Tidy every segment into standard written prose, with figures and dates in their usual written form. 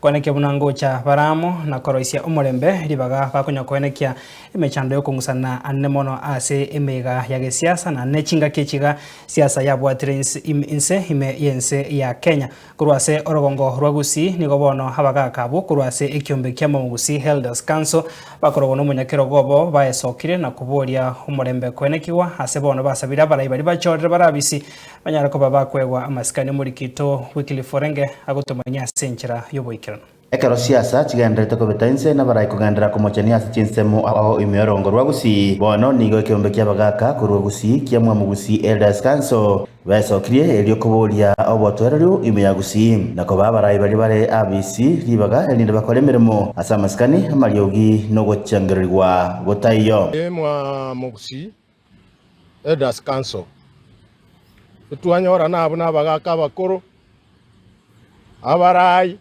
Kwenekia bunango cha baramu na koroisia umurembe ribaga bakunya kwenekia imechando yokungusana anne mono ase emega ya siasa na nechinga kechiga siasa ya bwatrins inse ime yense ya Kenya kurwase orogongo rwagusi nigo bono habaga kabo kurwase ekyombe kya Mugusi Elders Council bakorogono munyakero gobo baesokire na kuboria umurembe kwenekiwa ase bono basabira bari bachorere barabisi banyara ko babakwegwa amasikani muri kito Wycliffe Orenge agotomanya senchira yoboikira ekero siasa chigendete kubitainse na barai kugandira kumochania chinsemo aho imyorongo rwagusi bono nigo ekyombe kya bagaka kurwagusi kya Mugusi Elders Council baesokire elio kuboria obotwerero imeyagusi nako babarai bari abisi ribaga elinde bakore mirimo asa amasikani amariogi no gochangirirwa gotaiyo Mugusi Elders Council tuanyora nabo nabagaka bakoro abarai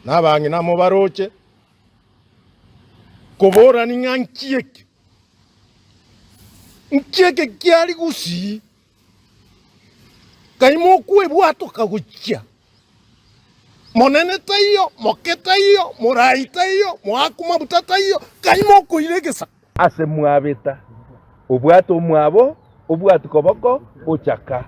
nabangi namo baroche kobora ninga nkieke kyali gusi kaimo kwe bwato kaguchia monene tayo moketa iyo morai tayo moakuma butata iyo kaimo kuiregesa ase mwabeta obwato mwabo obwato koboko ochaka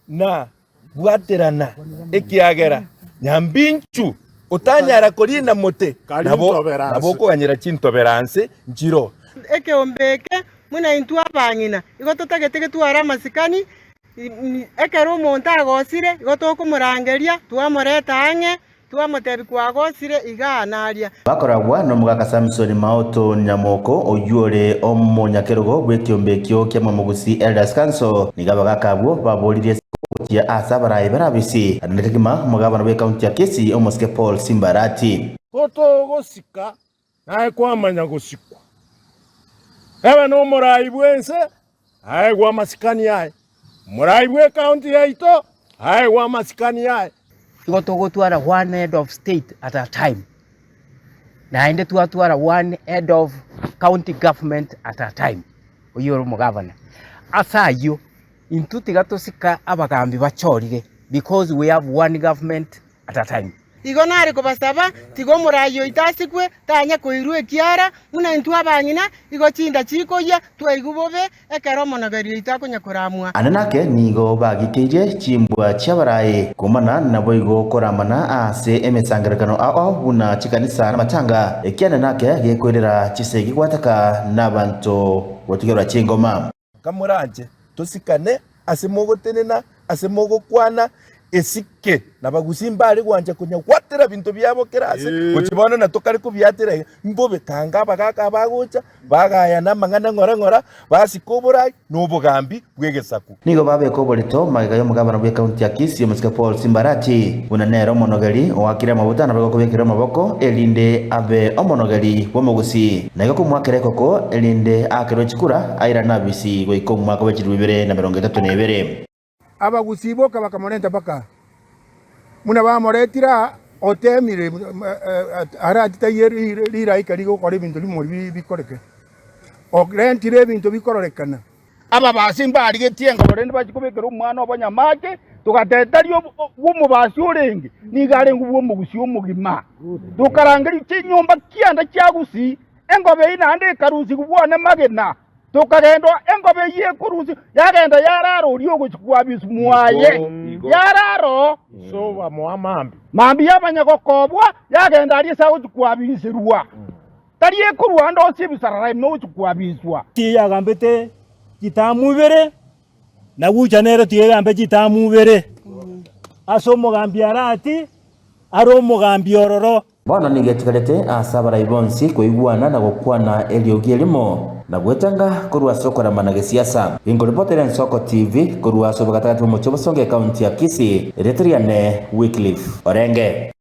na bwaterana ekiagera nyambinchu utanyara kolina mote nabo kuganyira chintoberanse njiro ekeombeke muna intu abangina igototagete twara masikani ekero omonto agosire igotokomurangeria twamoreta ange twamotebi kwagosire iganaria bakoragwa no mugaka Samson Maoto Nyamoko oyure omonyakerogo bwekyombekyo kya Mugusi Elders Council nigabagakabwo babolirie ya asabarai barabisi anekima mugabana we county ya Kisii omoske Paul Simbarati toto gosika nae kwamanya gosikwa eba no morai bwense ae gwa masikani yae morai bwe county ya ito ae gwa masikani yae igotogotwara one head of state at a time na ende twatwara one head of county government at a time oyoro mugabana asayo intuti gatosika abagambi bachorire because we have one government at a time igonare kubasaba tigo murayo itasikwe tanya koirwe kiara muna intu abangina igochinda chikoya twaigubobe ekero monagario itakonya kuramwa ananake nigo bagikeje chimbwa chabarai kumana nabo igo koramana ase emesangarakano ao buna chikanisa na matanga ekiana nake gekwirira chisegi gwataka nabantu botigera chingoma kamuranje tosikane asemogotenena asemogokwana esike nabagusimba ari gwanje kunya kwatera bintu byabo kerase ukibona natokari kubyatera mbobe tanga bagaka bagocha bagaya namangana ngora basikobora n'obugambi bwegesaku nigo babeko bolito magayo mugabana bwe county ya Kisii omoske Paul Simbarati bunanero monogari owakira mabutana bako kubekera maboko elinde abe omonogari wo Mugusi nago kumwakere koko elinde akero chikura aira nabisi goiko mwaka wa 2032 abagusi boka bakamorenta baka muna bamoretira otemire aratita yeri ikarigo kore bintu limori bikoreke okrentire bintu bikororekana aba basimba arigetie ngorende bakikubekera umwana obanyamake tugatetario wumubasi urenge nigare nguwo Mugusi umugima tukarangeri chinyumba kianda kyagusi engobe inande karuzi kubone magena tukagendo engobe ye kuruzi yagenda yararo uriyo kuchikwabisu muaye yararo so wa mambi yabanyagokobwa yagenda ari sawo kuchikwabisirwa tariye kurwa ndo sibisarara no kuchikwabiswa tiyagambete kitamubere na guchanero tiyegambe kitamubere aso mugambi arati aro mugambi ororo bono nigetikarete asabara ibonsi kuiguana na gukwana eliogi elimo na gwetanga kurwa sokora manage siasa ingo reporter en Soko TV kurwa sobagatatu mucho basonge county ya Kisii Eritreane Wycliffe Orenge.